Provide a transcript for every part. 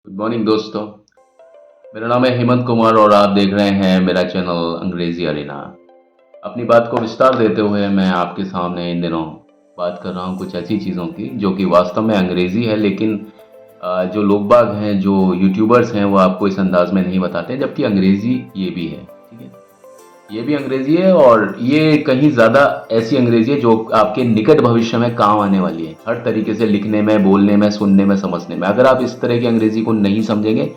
Good morning दोस्तों। मेरा नाम है हेमंत कुमार और आप देख रहे हैं मेरा चैनल अंग्रेजी अरीना। अपनी बात को विस्तार देते हुए मैं आपके सामने इन दिनों बात कर रहा हूँ कुछ ऐसी चीज़ों की जो कि वास्तव में अंग्रेज़ी है, लेकिन जो लोग बाग हैं, जो यूट्यूबर्स हैं, वो आपको इस अंदाज में नहीं बताते हैं, जबकि अंग्रेज़ी ये भी है। ठीक है, ये भी अंग्रेज़ी है और ये कहीं ज़्यादा ऐसी अंग्रेज़ी है जो आपके निकट भविष्य में काम आने वाली है, हर तरीके से लिखने में, बोलने में, सुनने में, समझने में। अगर आप इस तरह की अंग्रेज़ी को नहीं समझेंगे,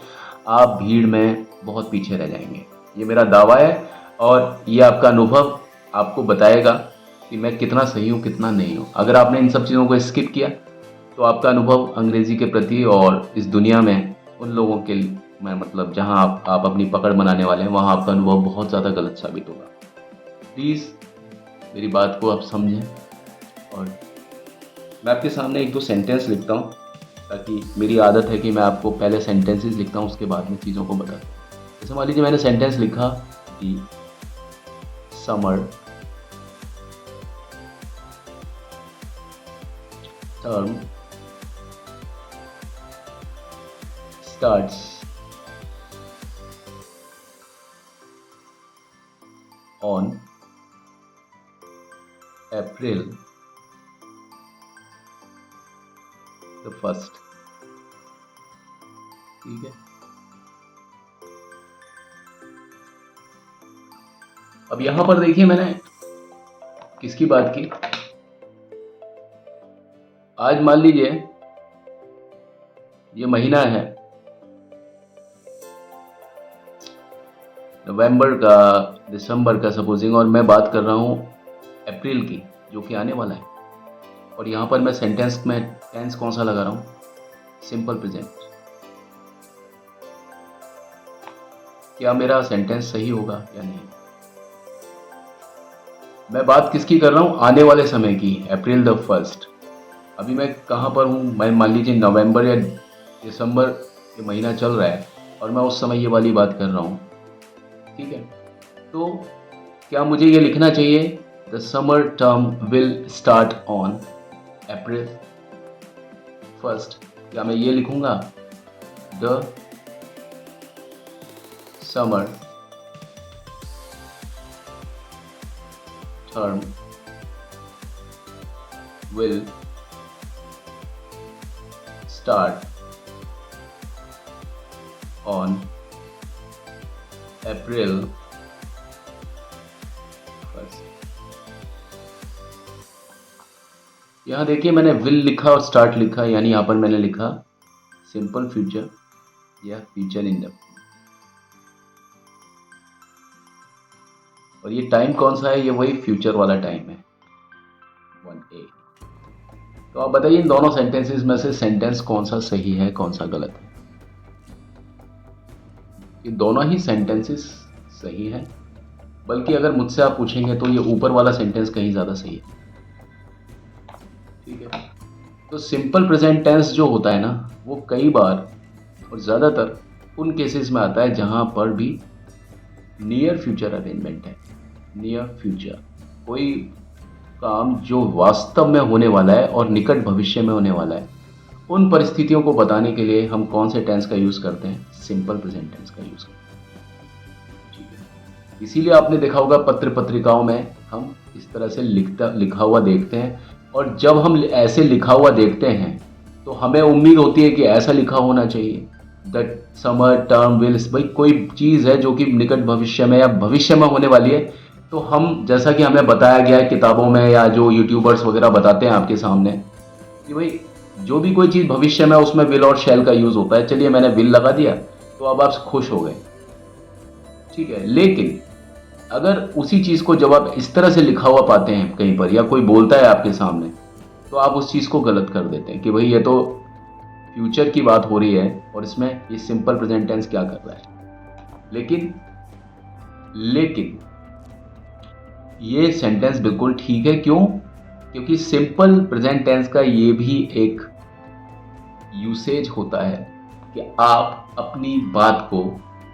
आप भीड़ में बहुत पीछे रह जाएंगे। ये मेरा दावा है और ये आपका अनुभव आपको बताएगा कि मैं कितना सही हूँ, कितना नहीं हूँ। अगर आपने इन सब चीज़ों को स्किप किया तो आपका अनुभव अंग्रेज़ी के प्रति और इस दुनिया में उन लोगों के मैं मतलब जहाँ आप अपनी पकड़ बनाने वाले हैं, वहाँ आपका अनुभव बहुत ज़्यादा गलत साबित होगा। प्लीज़ मेरी बात को आप समझें और मैं आपके सामने 1-2 सेंटेंस लिखता हूँ, ताकि मेरी आदत है कि मैं आपको पहले सेंटेंसेस लिखता हूँ, उसके बाद में चीज़ों को बताता हूँ। जैसे मान लीजिए मैंने सेंटेंस लिखा कि summer term starts on April the first. ठीक है, अब यहां पर देखिए मैंने किसकी बात की। आज मान लीजिए ये महीना है नवंबर का, दिसंबर का सपोजिंग, और मैं बात कर रहा हूं अप्रैल की जो कि आने वाला है। और यहाँ पर मैं सेंटेंस में टेंस कौन सा लगा रहा हूँ? Simple present. क्या मेरा सेंटेंस सही होगा या नहीं? मैं बात किसकी कर रहा हूँ? आने वाले समय की, अप्रैल द फर्स्ट। अभी मैं कहाँ पर हूँ? मैं मान लीजिए नवंबर या दिसंबर ये महीना चल रहा है और मैं उस समय ये वाली बात कर रहा हूँ। ठीक है, तो क्या मुझे ये लिखना चाहिए the summer term will start on April first? क्या मैं ये लिखूंगा the summer term will start on April first? यहाँ देखिए मैंने विल लिखा और स्टार्ट लिखा, यानी यहाँ पर मैंने लिखा सिंपल फ्यूचर या फ्यूचर इंडेफिनिट। और ये टाइम कौन सा है? ये वही फ्यूचर वाला टाइम है, 1A। तो आप बताइए इन दोनों सेंटेंसेस में से सेंटेंस कौन सा सही है, कौन सा गलत है? ये दोनों ही सेंटेंसेस सही हैं, बल्कि अगर मुझसे आप पूछेंगे तो ये ऊपर वाला सेंटेंस कहीं ज़्यादा सही है। ठीक है, तो सिंपल प्रेजेंट टेंस जो होता है ना, वो कई बार और ज़्यादातर उन केसेस में आता है जहाँ पर भी नियर फ्यूचर अरेंजमेंट है। नियर फ्यूचर, कोई काम जो वास्तव में होने वाला है और निकट भविष्य में होने वाला है, उन परिस्थितियों को बताने के लिए हम कौन से टेंस का यूज़ करते हैं? सिंपल प्रेजेंट टेंस का यूज़ करते हैं। ठीक है, इसीलिए आपने देखा होगा पत्र पत्रिकाओं में हम इस तरह से लिखा हुआ देखते हैं, और जब हम ऐसे लिखा हुआ देखते हैं तो हमें उम्मीद होती है कि ऐसा लिखा होना चाहिए दैट समर टर्म विल। भाई कोई चीज़ है जो कि निकट भविष्य में या भविष्य में होने वाली है, तो हम जैसा कि हमें बताया गया है किताबों में या जो यूट्यूबर्स वगैरह बताते हैं आपके सामने कि भाई जो भी कोई चीज़ भविष्य में उसमें विल और शैल का यूज़ होता है। चलिए मैंने विल लगा दिया तो अब आप खुश हो गए, ठीक है। लेकिन अगर उसी चीज़ को जब आप इस तरह से लिखा हुआ पाते हैं कहीं पर या कोई बोलता है आपके सामने, तो आप उस चीज़ को गलत कर देते हैं कि भाई ये तो फ्यूचर की बात हो रही है और इसमें ये सिंपल प्रेजेंट टेंस क्या कर रहा है। लेकिन ये सेंटेंस बिल्कुल ठीक है। क्यों? क्योंकि सिंपल प्रेजेंट टेंस का ये भी एक यूसेज होता है कि आप अपनी बात को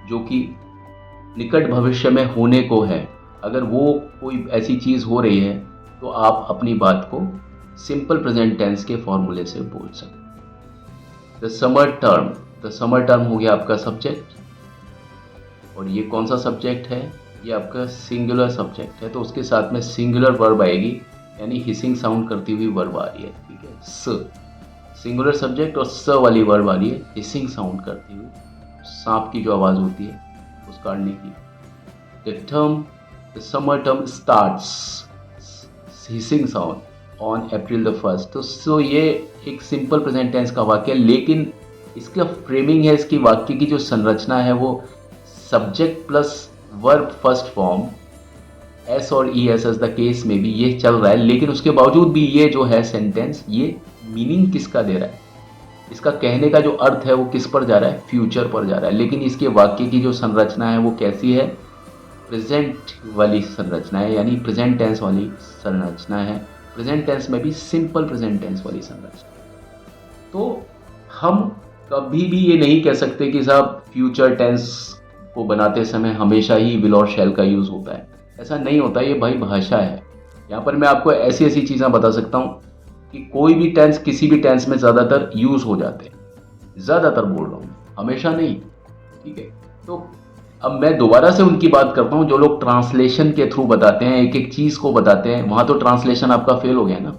जो कि निकट भविष्य में होने को है, अगर वो कोई ऐसी चीज़ हो रही है तो आप अपनी बात को सिंपल प्रेजेंट टेंस के फॉर्मूले से बोल सकते हैं। The summer term, the summer term हो गया आपका सब्जेक्ट, और ये कौन सा सब्जेक्ट है, ये आपका सिंगुलर सब्जेक्ट है, तो उसके साथ में सिंगुलर वर्ब आएगी, यानी हिसिंग साउंड करती हुई वर्ब आ रही है, ठीक है। सिंगुलर सब्जेक्ट और स वाली वर्ब आ रही है हिसिंग साउंड करती हुई, सांप की जो आवाज़ होती है उस काटने की। The summer term starts hissing sound on April the 1st। तो सो ये एक सिंपल प्रेजेंट टेंस का वाक्य है, लेकिन इसका फ्रेमिंग है, इसकी वाक्य की जो संरचना है वो subject plus verb first form S और E S S the case में भी ये चल रहा है, लेकिन उसके बावजूद भी ये जो है सेंटेंस, ये मीनिंग किसका दे रहा है, इसका कहने का जो अर्थ है वो किस पर जा रहा है, फ्यूचर पर जा रहा है। लेकिन इसके वाक्य की जो संरचना है वो कैसी है, प्रेजेंट वाली संरचना है, यानी प्रेजेंट टेंस वाली संरचना है। प्रेजेंट टेंस में भी सिंपल प्रेजेंट टेंस वाली संरचना। तो हम कभी भी ये नहीं कह सकते कि साहब फ्यूचर टेंस को बनाते समय हमेशा ही विल और शैल का यूज़ होता है, ऐसा नहीं होता। ये भाई भाषा है। यहाँ पर मैं आपको ऐसी ऐसी चीज़ें बता सकता हूँ कि कोई भी टेंस किसी भी टेंस में ज़्यादातर यूज़ हो जाते हैं, ज़्यादातर बोल रहा हूँ, हमेशा नहीं, ठीक है। तो अब मैं दोबारा से उनकी बात करता हूँ जो लोग ट्रांसलेशन के थ्रू बताते हैं, एक एक चीज़ को बताते हैं, वहाँ तो ट्रांसलेशन आपका फेल हो गया ना,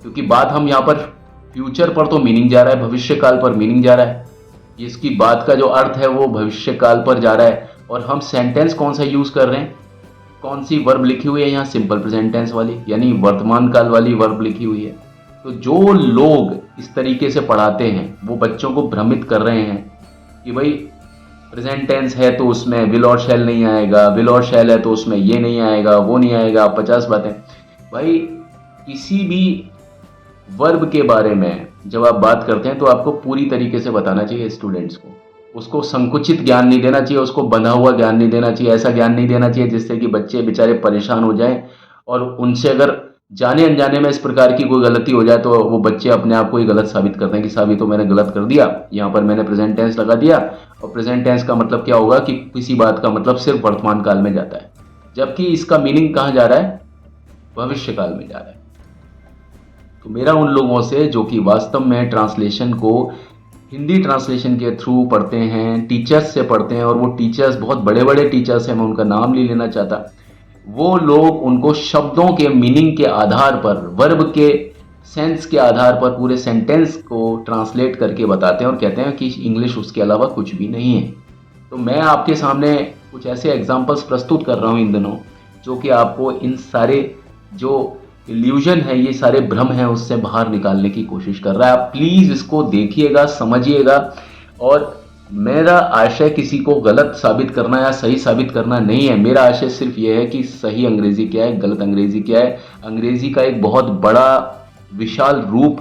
क्योंकि बात हम यहाँ पर फ्यूचर पर तो मीनिंग जा रहा है, भविष्य काल पर मीनिंग जा रहा है, इसकी बात का जो अर्थ है वो भविष्य काल पर जा रहा है, और हम सेंटेंस कौन सा यूज़ कर रहे हैं, कौन सी वर्ब लिखी हुई है यहाँ, सिंपल प्रेजेंट टेंस वाली, यानी वर्तमान काल वाली वर्ब लिखी हुई है। तो जो लोग इस तरीके से पढ़ाते हैं वो बच्चों को भ्रमित कर रहे हैं कि भाई प्रेजेंट टेंस है तो उसमें विल और शैल नहीं आएगा, विल और शैल है तो उसमें ये नहीं आएगा, वो नहीं आएगा, 50 बातें। भाई किसी भी वर्ब के बारे में जब आप बात करते हैं तो आपको पूरी तरीके से बताना चाहिए स्टूडेंट्स को, उसको संकुचित ज्ञान नहीं देना चाहिए, उसको बंधा हुआ ज्ञान नहीं देना चाहिए, ऐसा ज्ञान नहीं देना चाहिए जिससे कि बच्चे बेचारे परेशान हो जाएं, और उनसे अगर जाने अनजाने में इस प्रकार की कोई गलती हो जाए तो वो बच्चे अपने आप को ही गलत साबित करते हैं कि साहब ये तो मैंने गलत कर दिया, यहाँ पर मैंने प्रेजेंट टेंस लगा दिया, और प्रेजेंट टेंस का मतलब क्या होगा कि किसी बात का मतलब सिर्फ वर्तमान काल में जाता है, जबकि इसका मीनिंग कहाँ जा रहा है, भविष्य काल में जा रहा है। तो मेरा उन लोगों से जो कि वास्तव में ट्रांसलेशन को हिंदी ट्रांसलेशन के थ्रू पढ़ते हैं, टीचर्स से पढ़ते हैं, और वो टीचर्स बहुत बड़े बड़े टीचर्स हैं, मैं उनका नाम नहीं लेना चाहता, वो लोग उनको शब्दों के मीनिंग के आधार पर, वर्ब के सेंस के आधार पर पूरे सेंटेंस को ट्रांसलेट करके बताते हैं और कहते हैं कि इंग्लिश उसके अलावा कुछ भी नहीं है। तो मैं आपके सामने कुछ ऐसे एग्जाम्पल्स प्रस्तुत कर रहा हूँ इन दिनों, जो कि आपको इन सारे जो इल्यूजन है, ये सारे भ्रम हैं, उससे बाहर निकालने की कोशिश कर रहा है। आप प्लीज़ इसको देखिएगा, समझिएगा, और मेरा आशय किसी को गलत साबित करना या सही साबित करना नहीं है। मेरा आशय सिर्फ ये है कि सही अंग्रेज़ी क्या है, गलत अंग्रेज़ी क्या है। अंग्रेज़ी का एक बहुत बड़ा विशाल रूप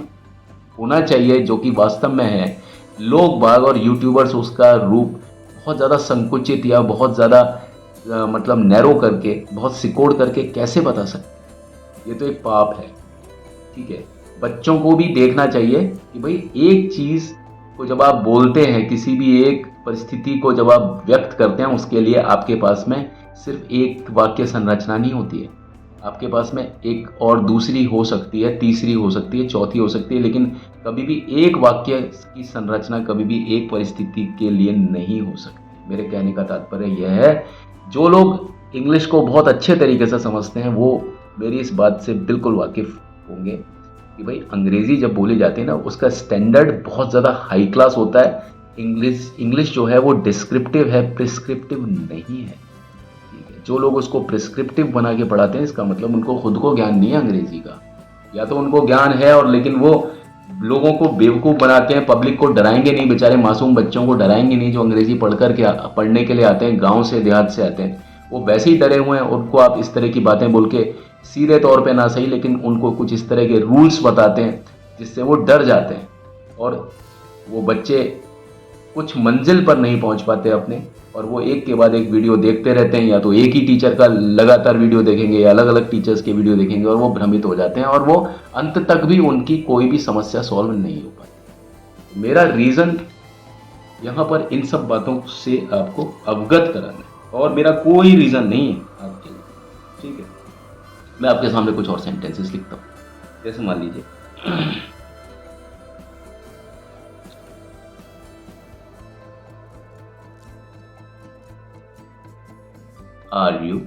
होना चाहिए जो कि वास्तव में है। लोग बाग और यूट्यूबर्स उसका रूप बहुत ज़्यादा संकुचित या बहुत ज़्यादा मतलब नैरो करके, बहुत सिकोड़ करके कैसे बता सकते, ये तो एक पाप है, ठीक है। बच्चों को भी देखना चाहिए कि भाई एक चीज़ को जब आप बोलते हैं, किसी भी एक परिस्थिति को जब आप व्यक्त करते हैं, उसके लिए आपके पास में सिर्फ एक वाक्य संरचना नहीं होती है, आपके पास में एक और दूसरी हो सकती है, तीसरी हो सकती है, चौथी हो सकती है, लेकिन कभी भी एक वाक्य की संरचना कभी भी एक परिस्थिति के लिए नहीं हो सकती। मेरे कहने का तात्पर्य यह है, जो लोग इंग्लिश को बहुत अच्छे तरीके से समझते हैं वो मेरी इस बात से बिल्कुल वाकिफ़ होंगे कि भाई अंग्रेज़ी जब बोली जाती है ना, उसका स्टैंडर्ड बहुत ज़्यादा हाई क्लास होता है। इंग्लिश जो है वो डिस्क्रिप्टिव है, प्रिस्क्रिप्टिव नहीं है, ठीक है। जो लोग उसको प्रिस्क्रिप्टिव बना के पढ़ाते हैं, इसका मतलब उनको खुद को ज्ञान नहीं है अंग्रेज़ी का, या तो उनको ज्ञान है और लेकिन वो लोगों को बेवकूफ़ बनाते हैं, पब्लिक को डराएंगे नहीं, बेचारे मासूम बच्चों को डराएंगे नहीं जो अंग्रेज़ी पढ़ने के लिए आते हैं, गाँव से देहात से आते हैं, वो वैसे ही डरे हुए हैं। उनको आप इस तरह की बातें बोल के सीधे तौर पे ना सही, लेकिन उनको कुछ इस तरह के रूल्स बताते हैं जिससे वो डर जाते हैं, और वो बच्चे कुछ मंजिल पर नहीं पहुंच पाते अपने, और वो एक के बाद एक वीडियो देखते रहते हैं, या तो एक ही टीचर का लगातार वीडियो देखेंगे या अलग अलग टीचर्स के वीडियो देखेंगे, और वो भ्रमित हो जाते हैं, और वो अंत तक भी उनकी कोई भी समस्या सॉल्व नहीं हो पाती। मेरा रीज़न यहाँ पर इन सब बातों से आपको अवगत कराना है, और मेरा कोई रीज़न नहीं है आपके लिए, ठीक है। मैं आपके सामने कुछ और सेंटेंसेस लिखता हूँ, जैसे मान लीजिए are you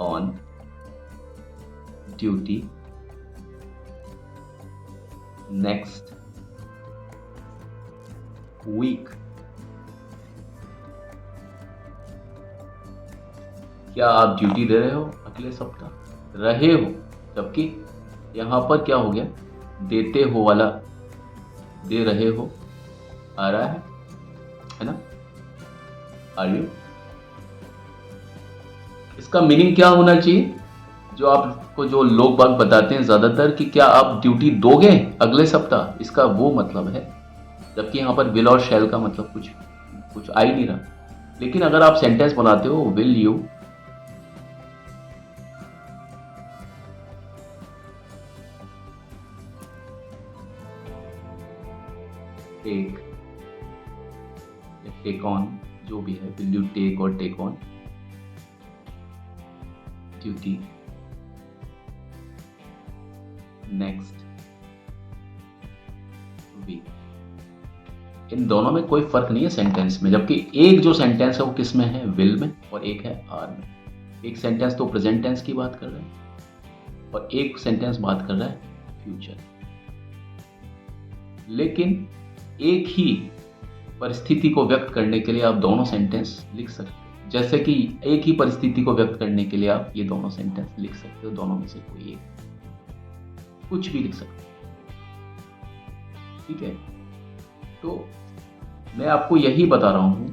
on duty next week? क्या आप ड्यूटी दे रहे हो अगले सप्ताह? रहे हो, जबकि यहां पर क्या हो गया, देते हो वाला दे रहे हो आ रहा है ना? Are you? इसका मीनिंग क्या होना चाहिए, जो आपको जो लोग बाग बताते हैं ज्यादातर, कि क्या आप ड्यूटी दोगे अगले सप्ताह, इसका वो मतलब है। जबकि यहां पर विल और शैल का मतलब कुछ आ ही नहीं रहा। लेकिन अगर आप सेंटेंस बनाते हो will you take, take on, जो भी है, विल यू टेक और take on duty next week, इन दोनों में कोई फर्क नहीं है सेंटेंस में। जबकि एक जो सेंटेंस है वो किस में है, विल में, और एक है आर में। एक सेंटेंस तो प्रेजेंट टेंस की बात कर रहा है और एक सेंटेंस बात कर रहा है फ्यूचर। लेकिन एक ही परिस्थिति को व्यक्त करने के लिए आप दोनों सेंटेंस लिख सकते हो। जैसे कि एक ही परिस्थिति को व्यक्त करने के लिए आप ये दोनों सेंटेंस लिख सकते हो, दोनों में से कोई एक, कुछ भी लिख सकते हो। ठीक है, तो मैं आपको यही बता रहा हूं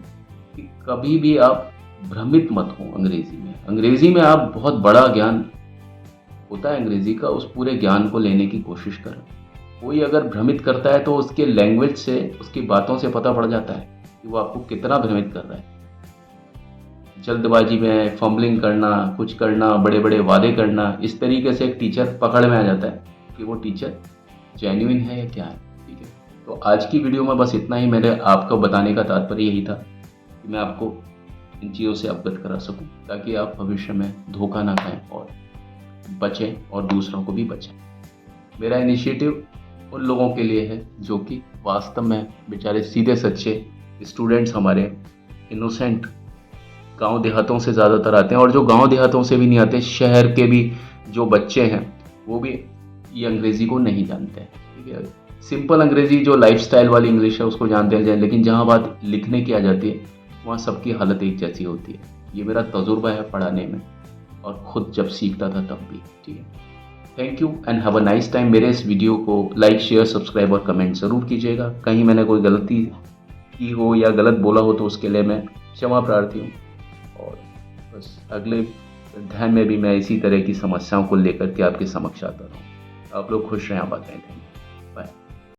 कि कभी भी आप भ्रमित मत हो अंग्रेजी में। अंग्रेजी में आप बहुत बड़ा ज्ञान होता है अंग्रेजी का, उस पूरे ज्ञान को लेने की कोशिश करें। कोई अगर भ्रमित करता है तो उसके लैंग्वेज से, उसकी बातों से पता पड़ जाता है कि वो आपको कितना भ्रमित कर रहा है। जल्दबाजी में फंबलिंग करना, कुछ करना, बड़े बड़े वादे करना, इस तरीके से एक टीचर पकड़ में आ जाता है कि वो टीचर जेन्युइन है या क्या है। ठीक है, तो आज की वीडियो में बस इतना ही। मेरे आपको बताने का तात्पर्य यही था कि मैं आपको इन चीज़ों से अवगत करा सकूं, ताकि आप भविष्य में धोखा ना खाएं और बचें और दूसरों को भी बचें। मेरा इनिशिएटिव उन लोगों के लिए है जो कि वास्तव में बेचारे सीधे सच्चे स्टूडेंट्स, हमारे इनोसेंट गांव देहातों से ज़्यादातर आते हैं, और जो गांव देहातों से भी नहीं आते, शहर के भी जो बच्चे हैं वो भी ये अंग्रेज़ी को नहीं जानते हैं। ठीक है, सिंपल अंग्रेज़ी जो लाइफस्टाइल वाली इंग्लिश है उसको जानते हैं, लेकिन जहाँ बात लिखने की आ जाती है वहाँ सबकी हालत एक जैसी होती है। ये मेरा तजुर्बा है पढ़ाने में, और ख़ुद जब सीखता था तब भी। ठीक है, thank you and have a nice time. मेरे इस वीडियो को लाइक, शेयर, सब्सक्राइब और कमेंट ज़रूर कीजिएगा। कहीं मैंने कोई गलती की हो या गलत बोला हो तो उसके लिए मैं क्षमा प्रार्थी हूँ। और बस अगले अध्याय में भी मैं इसी तरह की समस्याओं को लेकर के आपके समक्ष आता रहूँ। आप लोग खुश रहें, आबाद रहें।